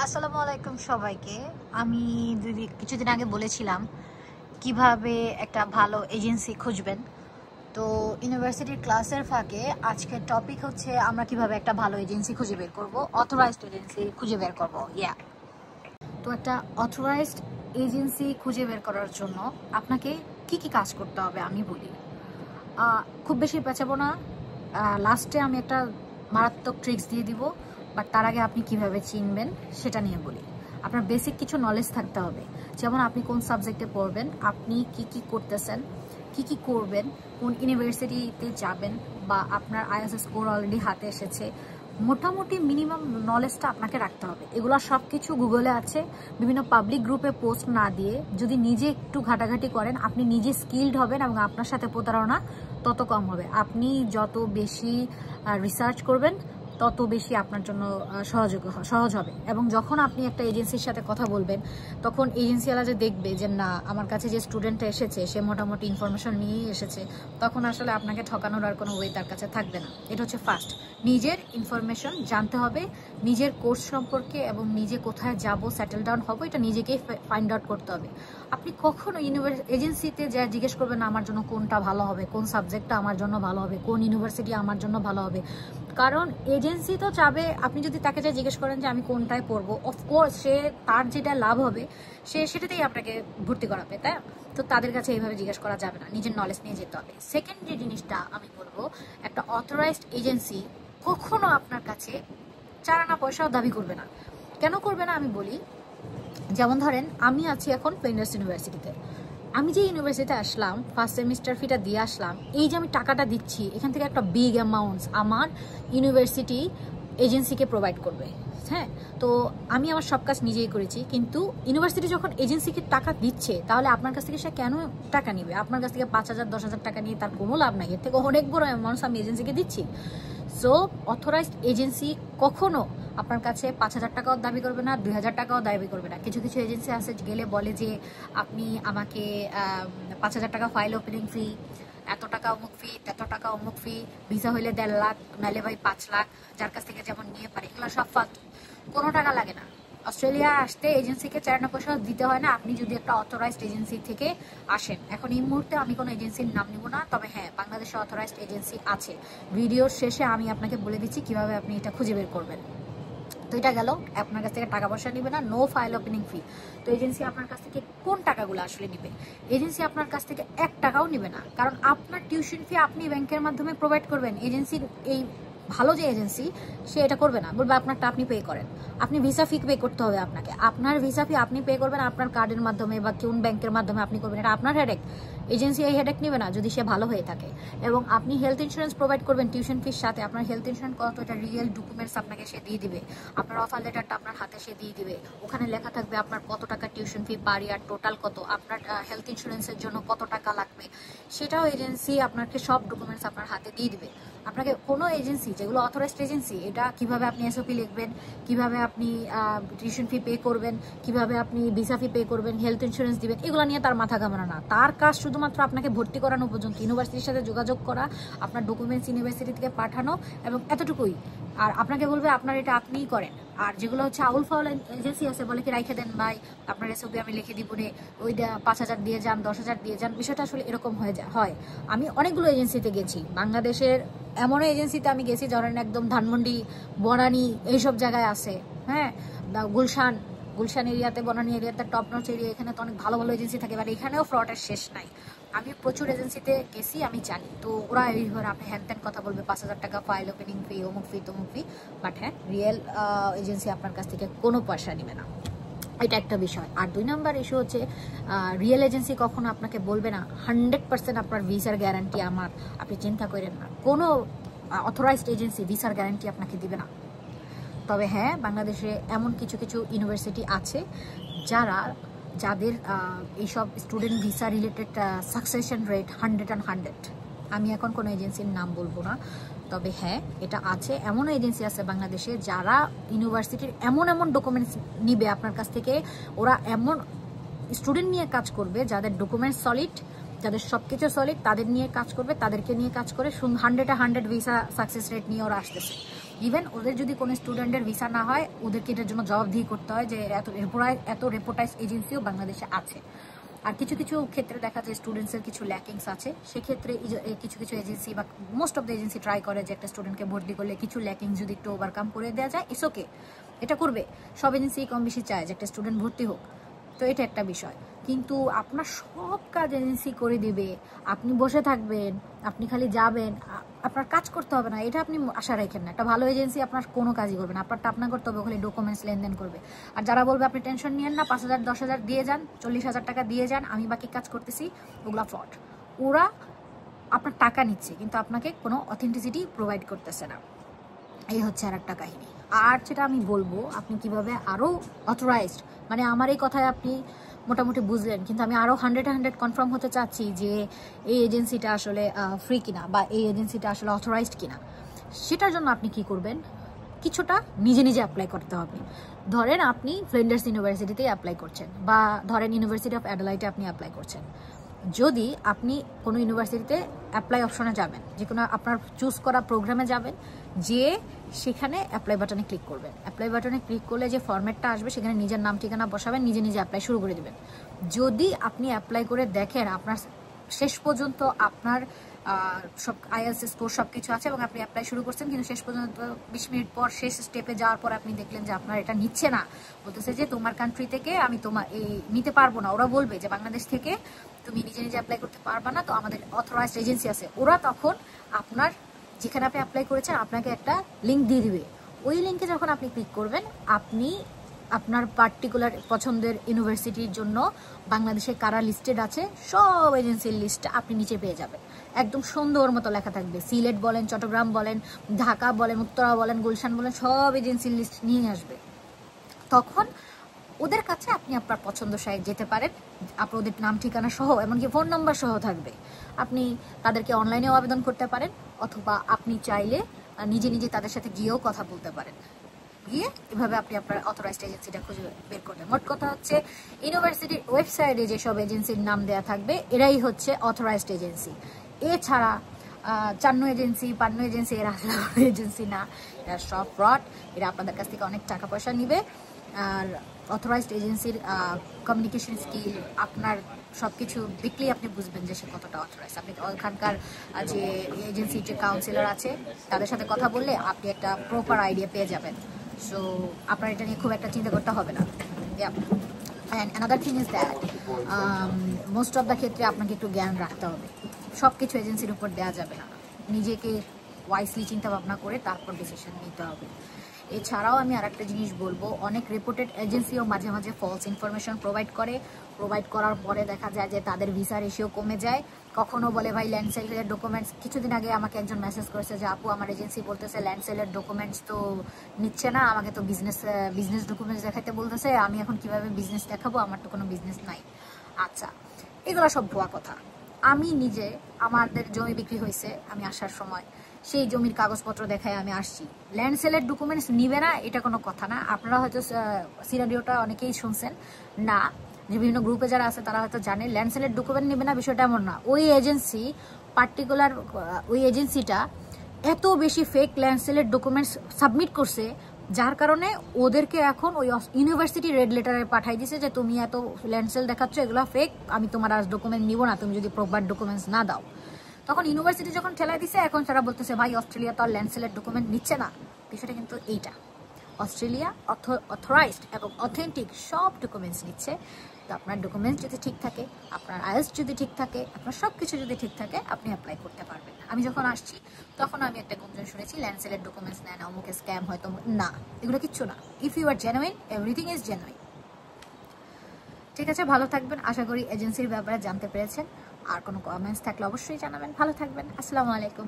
আসসালামু আলাইকুম সবাইকে। আমি কিছুদিন আগে বলেছিলাম কিভাবে একটা ভালো এজেন্সি খুঁজবেন। তো ইউনিভার্সিটির ক্লাসের ফাঁকে আজকের টপিক হচ্ছে আমরা কিভাবে একটা ভালো এজেন্সি খুঁজে বের করব, অথরাইজড এজেন্সি খুঁজে বের করব। তো একটা অথরাইজড এজেন্সি খুঁজে বের করার জন্য আপনাকে কি কি কাজ করতে হবে আমি বলি। খুব বেশি পেঁচাবো না, লাস্টে আমি একটা মারাত্মক ট্রিক্স দিয়ে দিব, বাট তার আগে আপনি কিভাবে চিনবেন সেটা নিয়ে বলি। আপনার বেসিক কিছু নলেজ থাকতে হবে, যেমন আপনি কোন সাবজেক্টে পড়বেন, আপনি কি কি করতেছেন, কি কি করবেন, কোন ইউনিভার্সিটিতে যাবেন, বা আপনার আইএলটিএস স্কোর অলরেডি হাতে এসেছে। মোটামুটি মিনিমাম নলেজটা আপনাকে রাখতে হবে। এগুলো সব কিছু গুগলে আছে, বিভিন্ন পাবলিক গ্রুপে পোস্ট না দিয়ে যদি নিজে একটু ঘাটাঘাটি করেন আপনি নিজে স্কিলড হবেন এবং আপনার সাথে প্রতারণা তত কম হবে। আপনি যত বেশি রিসার্চ করবেন তত বেশি আপনার জন্য সহজ হবে। এবং যখন আপনি একটা এজেন্সির সাথে কথা বলবেন তখন এজেন্সিওয়ালা যে দেখবে যে না আমার কাছে যে স্টুডেন্টটা এসেছে সে মোটামুটি ইনফরমেশন নিয়েই এসেছে, তখন আসলে আপনাকে ঠকানোর আর কোনো ওয়ে তার কাছে থাকবে না। এটা হচ্ছে ফার্স্ট, নিজের ইনফরমেশন জানতে হবে, নিজের কোর্স সম্পর্কে এবং নিজে কোথায় যাব, সেটেল ডাউন হবো, এটা নিজেকেই ফাইন্ড আউট করতে হবে। আপনি কখনো এজেন্সিতে যা জিজ্ঞেস করবেন না আমার জন্য কোনটা ভালো হবে, কোন সাবজেক্টটা আমার জন্য ভালো হবে, কোন ইউনিভার্সিটি আমার জন্য ভালো হবে। কারণ এজেন্সি তো চাবে, আপনি যদি তাকে যা জিজ্ঞেস করেন যে আমি কোনটায় পড়বো, অফকোর্স সে তার যেটা লাভ হবে সে সেটাতেই আপনাকে ভর্তি করাবে, তাই। তো তাদের কাছে এইভাবে জিজ্ঞেস করা যাবে না, নিজের নলেজ নিয়ে যেতে হবে। সেকেন্ড যে জিনিসটা আমি বলবো, একটা অথরাইজড এজেন্সি কখনো আপনার কাছে চারানা পয়সাও দাবি করবে না। কেন করবে না আমি বলি। যেমন ধরেন আমি আছি এখন পেন্ডার্স ইউনিভার্সিটিতে, আমি যে ইউনিভার্সিটিতে আসলাম ফার্স্ট সেমিস্টার ফিটা দিয়ে আসলাম, এই যে আমি টাকাটা দিচ্ছি এখান থেকে একটা বিগ অ্যামাউন্টস আমার ইউনিভার্সিটি এজেন্সিকে প্রোভাইড করবে। হ্যাঁ, তো আমি আমার সব কাজ নিজেই করেছি, কিন্তু ইউনিভার্সিটি যখন এজেন্সিকে টাকা দিচ্ছে তাহলে আপনার কাছ থেকে সে কেন টাকা নিবে? আপনার কাছ থেকে 5,000 10,000 টাকা নিয়ে তার কোনো লাভ নাই, এর থেকে অনেক বড় অ্যামাউন্টস আমি এজেন্সিকে দিচ্ছি। সো অথরাইজড এজেন্সি কখনো আপনার কাছে 5,000 টাকাও দাবি করবে না, 2,000 টাকাও দাবি করবে না। কিছু কিছু এজেন্সি আছে গেলে বলে যে আপনি আমাকে 5,000 টাকা ফাইল ওপেনিং ফি, এত টাকা অমুক ফি, এত টাকা অমুক ফি, ভিসা হইলে 1.5 লাখ, নাহলে ভাই 5 লাখ, যার কাছ থেকে যেমন নিয়ে পারে। এগুলো সব ফালতু, কোনো টাকা লাগে না। অস্ট্রেলিয়া আসতে এজেন্সিকে চারানা পয়সা দিতে হয় না, আপনি যদি একটা অথরাইজড এজেন্সি থেকে আসেন। এখন এই মুহূর্তে আমি কোনো এজেন্সির নাম নিব না, তবে হ্যাঁ বাংলাদেশে অথরাইজড এজেন্সি আছে। ভিডিওর শেষে আমি আপনাকে বলে দিচ্ছি কিভাবে আপনি এটা খুঁজে বের করবেন। তো এটা গেল, আপনার কাছ থেকে টাকা পয়সা নিবে না, নো ফাইল ওপেনিং ফি। তো এজেন্সি আপনার কাছ থেকে কোন টাকাগুলো আসলে নিবে? এজেন্সি আপনার কাছ থেকে 1 টাকাও নিবে না, কারণ আপনার টিউশন ফি আপনি ব্যাংকের মাধ্যমে প্রোভাইড করবেন। এজেন্সির এই ভালো যে এজেন্সি সে এটা করবে না, বলবে আপনারটা আপনি পে করেন। আপনি ভিসা ফি পে করতে হবে আপনাকে, আপনার ভিসা ফি আপনি পে করবেন আপনার কার্ডের মাধ্যমে বা কোন ব্যাংকের মাধ্যমে আপনি করবেন, এটা আপনার হেডেক। এজেন্সি এই হেডেক নেবে না যদি সে ভালো হয়ে থাকে। এবং আপনি হেলথ ইন্স্যুরেন্স প্রোভাইড করবেন টিউশন ফির সাথে, আপনার হেলথ ইন্স্যুরেন্স কত এটা রিয়েল ডকুমেন্টস আপনাকে সে দিয়ে দিবে, আপনার অফার লেটারটা আপনার হাতে সে দিয়ে দিবে, ওখানে লেখা থাকবে আপনার কত টাকা টিউশন ফি পার ইয়ার, টোটাল কত, আপনার হেলথ ইন্স্যুরেন্সের জন্য কত টাকা লাগবে, সেটাও এজেন্সি আপনাকে সব ডকুমেন্টস আপনার হাতে দিয়ে দিবে। আপনাকে কোনো এজেন্সি যেগুলো অথরাইজড এজেন্সি, এটা কিভাবে আপনি এসওপি লিখবেন, কিভাবে আপনি টিউশন ফি পে করবেন, কিভাবে আপনি ভিসা ফি পে করবেন, হেলথ ইন্স্যুরেন্স দিবেন, এগুলো নিয়ে তার মাথা ঘামানো না। তার কাজ শুধুমাত্র আপনাকে ভর্তি করানো পর্যন্ত, ইউনিভার্সিটির সাথে যোগাযোগ করা, আপনার ডকুমেন্টস ইউনিভার্সিটি থেকে পাঠানো, এবং এতটুকুই। আর আপনাকে বলবে আপনার এটা আপনিই করেন। আর যেগুলো হচ্ছে আউল ফাউল এজেন্সি আছে, বলে কি রাইখে দেন ভাই, আপনার এসওপি আমি লিখে দিব রে, ওইটা 5,000 দিয়ে যান, 10,000 দিয়ে যান। বিষয়টা আসলে এরকম হয়। আমি অনেকগুলো এজেন্সিতে গেছি, বাংলাদেশের এমনও এজেন্সিতে আমি গেছি ধরেন একদম ধানমন্ডি, বনানী এইসব জায়গায় আছে। হ্যাঁ, গুলশান এরিয়াতে, বনানী এরিয়াতে টপ নচ এরিয়া, এখানে তো অনেক ভালো ভালো এজেন্সি থাকে, বাট এখানেও ফ্রডের শেষ নাই। আমি প্রচুর এজেন্সিতে গেছি, আমি জানি। তো ওরা এইভাবে আপনি হ্যান ত্যান কথা বলবে, 5,000 টাকা ফাইল ওপেনিং ফি, অমুক ফি তমুক ফি, বাট হ্যাঁ রিয়েল এজেন্সি আপনার কাছ থেকে কোনো পয়সা নেবে না। এটা একটা বিষয়। আর 2 নম্বর ইস্যু হচ্ছে রিয়েল এজেন্সি কখনো আপনাকে বলবে না 100% আপনার ভিসার গ্যারান্টি আমার, আপনি চিন্তা করেন না। কোনো অথরাইজড এজেন্সি ভিসার গ্যারান্টি আপনাকে দিবে না। তবে হ্যাঁ, বাংলাদেশে এমন কিছু কিছু ইউনিভার্সিটি আছে যাদের এইসব student visa related succession rate 100 আমি এখন কোনো এজেন্সির নাম বলবো না, তবে হ্যাঁ এটা আছে। এমন এজেন্সি আছে বাংলাদেশে যারা ইউনিভার্সিটির এমন ডকুমেন্টস নিবে আপনার কাছ থেকে, ওরা এমন স্টুডেন্ট নিয়ে কাজ করবে যাদের ডকুমেন্টস সলিড, যাদের সবকিছু সলিড, তাদের নিয়ে কাজ করবে, তাদেরকে নিয়ে কাজ করে 100 ভিসা সাকসেস রেট নিয়ে ওরা আসতেছে। ইভেন ওদের যদি কোনো স্টুডেন্টের ভিসা না হয় ওদেরকে এটার জন্য জবাবদিহি করতে হয় যে এত রেপুটাইজ এজেন্সিও বাংলাদেশে আছে। আর কিছু কিছু ক্ষেত্রে দেখা যায় স্টুডেন্টসের কিছু ল্যাকিংস আছে, সেক্ষেত্রে কিছু কিছু এজেন্সি বা most of the agency try করে যে একটা স্টুডেন্টকে ভর্তি করলে কিছু ল্যাকিংস যদি একটু ওভারকাম করে দেওয়া যায়, ইটস ওকে, এটা করবে। সব এজেন্সি কম বেশি চায় যে একটা স্টুডেন্ট ভর্তি হোক, তো এটা একটা বিষয়। কিন্তু আপনার সব কাজ এজেন্সি করে দিবে, আপনি বসে থাকবেন, আপনি খালি যাবেন, আপনার কাজ করতে হবে না, এটা আপনি আশা রাখেন না। একটা ভালো এজেন্সি আপনার কোনো কাজই করবে না, আপনারটা আপনার করতে হবে, খালি ডকুমেন্টস লেনদেন করবে। আর যারা বলবে আপনি টেনশন নিয়েন না, 5,000 10,000 দিয়ে যান, 40,000 টাকা দিয়ে যান, আমি বাকি কাজ করতেছি, ওগুলা ফ্রড। ওরা আপনার টাকা নিচ্ছে কিন্তু আপনাকে কোনো অথেন্টিসিটি প্রোভাইড করতেছে না। এই হচ্ছে আর একটা কাহিনী। আর যেটা আমি বলবো, আপনি কিভাবে আরও অথরাইজড, মানে আমার এই কথায় আপনি মোটামুটি বুঝলেন, কিন্তু আমি আরও 100% কনফার্ম হতে চাচ্ছি যে এই এজেন্সিটা আসলে ফ্রি কিনা বা এই এজেন্সিটা আসলে অথরাইজড কিনা। সেটার জন্য আপনি কি করবেন, কিছুটা নিজে নিজে অ্যাপ্লাই করতে হবে। ধরেন আপনি ফ্লিন্ডার্স ইউনিভার্সিটিতে অ্যাপ্লাই করছেন, বা ধরেন ইউনিভার্সিটি অফ অ্যাডেলাইডে আপনি অ্যাপ্লাই করছেন। যদি আপনি কোনো ইউনিভার্সিটিতে অ্যাপ্লাই অপশনে যাবেন, যে কোনো আপনার চুজ করা প্রোগ্রামে যাবেন, যে সেখানে অ্যাপ্লাই বাটনে ক্লিক করবেন। অ্যাপ্লাই বাটনে ক্লিক করলে যে ফরম্যাটটা আসবে সেখানে নিজের নাম ঠিকানা বসাবেন, নিজে নিজে অ্যাপ্লাই শুরু করে দেবেন। যদি আপনি অ্যাপ্লাই করে দেখেন আপনার শেষ পর্যন্ত আপনার সব IELTS স্কোর সব কিছু আছে এবং আপনি অ্যাপ্লাই শুরু করছেন, কিন্তু শেষ পর্যন্ত 20 মিনিট পর শেষ স্টেপে যাওয়ার পর আপনি দেখলেন যে আপনার এটা নিচ্ছে না, বলতেছে যে তোমার কান্ট্রি থেকে আমি তোমার এই নিতে পারবো না। ওরা বলবে যে বাংলাদেশ থেকে তুমি নিজে নিজে অ্যাপ্লাই করতে পারবা না, তো আমাদের অথরাইজড এজেন্সি আছে। ওরা তখন আপনার যেখানে আপনি অ্যাপ্লাই করেছেন আপনাকে একটা লিঙ্ক দিয়ে দিবে। ওই লিঙ্কে যখন আপনি ক্লিক করবেন, আপনি আপনার পার্টিকুলার পছন্দের ইউনিভার্সিটির জন্য বাংলাদেশে কারা লিস্টেড আছে সব এজেন্সির লিস্টটা আপনি নিচে পেয়ে যাবেন। একদম সুন্দর মতো লেখা থাকবে, সিলেট বলেন, চট্টগ্রাম বলেন, ঢাকা বলেন, উত্তরা বলেন, গুলশান বলেন, সব এজেন্সির লিস্ট নিয়ে আসবে। তখন ওদের কাছে আপনি আপনার পছন্দ সাইড যেতে পারেন, আপনার ওদের নাম ঠিকানা সহ এমনকি ফোন নাম্বার সহ থাকবে। আপনি তাদেরকে অনলাইনেও আবেদন করতে পারেন, অথবা আপনি চাইলে নিজে নিজে তাদের সাথে গিয়েও কথা বলতে পারেন। গিয়ে এভাবে আপনি আপনার অথরাইজড এজেন্সিটা খুঁজে বের করবেন। মোট কথা হচ্ছে ইউনিভার্সিটির ওয়েবসাইটে যেসব এজেন্সির নাম দেওয়া থাকবে এরাই হচ্ছে অথরাইজড এজেন্সি। এছাড়া চান্নু এজেন্সি, পান্নু এজেন্সি, এরা এজেন্সি না, এরা সব ফ্রড। এরা আপনাদের কাছ থেকে অনেক টাকা পয়সা নিবে। আর অথরাইজড এজেন্সির কমিউনিকেশন স্কিল, আপনার সব কিছু দেখলেই আপনি বুঝবেন যে সে কতটা অথরাইজ। আপনি ওখানকার যে এজেন্সির যে কাউন্সিলর আছে তাদের সাথে কথা বললে আপনি একটা প্রপার আইডিয়া পেয়ে যাবেন। সো আপনার এটা নিয়ে খুব একটা চিন্তা করতে হবে না। And another thing is that most of the ক্ষেত্রে আপনাকে একটু জ্ঞান রাখতে হবে, সব কিছু এজেন্সির উপর দেওয়া যাবে না। নিজেকে ওয়াইসলি চিন্তা ভাবনা করে তারপর ডিসিশন নিতে হবে। এছাড়াও আমি আরেকটা জিনিস বলবো, অনেক রেপুটেড এজেন্সিও মাঝে মাঝে ফলস ইনফরমেশন প্রোভাইড করার পরে দেখা যায় যে তাদের ভিসা রেশিও কমে যায়। কখনো বলে ভাই ল্যান্ড সেলের ডকুমেন্টস, কিছুদিন আগে আমাকে একজন মেসেজ করেছে যে আপু আমার এজেন্সি বলতেছে ল্যান্ড সেলের ডকুমেন্টস তো নিচ্ছে না, আমাকে তো বিজনেস ডকুমেন্টস দেখাতে বলতেছে, আমি এখন কিভাবে বিজনেস দেখাবো, আমার তো কোনো বিজনেস নাই। আচ্ছা, এগুলো সব ভুয়া কথা। আমি নিজে, আমাদের জমি বিক্রি হয়েছে আমি আসার সময়, সেই জমির কাগজপত্র দেখায় আমি আসছি। ল্যান্ড সেলের ডকুমেন্টস নিবে না এটা কোনো কথা না। আপনারা হয়তো সিনারিওটা অনেকেই শুনছেন না, যে বিভিন্ন গ্রুপে যারা আছে তারা হয়তো জানে ল্যান্ড সেলের ডকুমেন্ট নেবে না, বিষয়টা এমন না। ওই এজেন্সিটা এত বেশি ফেক ল্যান্ড সেলের ডকুমেন্টস সাবমিট করছে, যার কারণে ওদেরকে এখন ওই ইউনিভার্সিটি রেড লেটারে পাঠাই দিছে যে তুমি এত ল্যান্ড সেল দেখাচ্ছ, এগুলো ফেক, আমি তোমার আর ডকুমেন্ট নিব না তুমি যদি প্রপার ডকুমেন্টস না দাও। তখন ইউনিভার্সিটি যখন ঠেলাই দিছে, এখন তারা বলতেছে ভাই অস্ট্রেলিয়া তো আর ল্যান্ড সেলের ডকুমেন্ট নিচ্ছে না। বিষয়টা কিন্তু এইটা, অস্ট্রেলিয়া অথরাইজড এবং অথেন্টিক সব ডকুমেন্টস নিচ্ছে। তো আপনার ডকুমেন্টস যদি ঠিক থাকে, আপনার IELTS যদি ঠিক থাকে, আপনার সব কিছু যদি ঠিক থাকে, আপনি অ্যাপ্লাই করতে পারবেন। আমি যখন আসছি তখন আমি একটা গুঞ্জন শুনেছি ল্যান্ড সেলের ডকুমেন্টস নেয় না, অমুকে স্ক্যাম হয়তো না, এগুলো কিচ্ছু না। If you are genuine, everything is genuine. ঠিক আছে, ভালো থাকবেন। আশা করি এজেন্সির ব্যাপারে জানতে পেরেছেন। আর কোনো কমেন্টস থাকলে অবশ্যই জানাবেন। ভালো থাকবেন। আসসালামু আলাইকুম।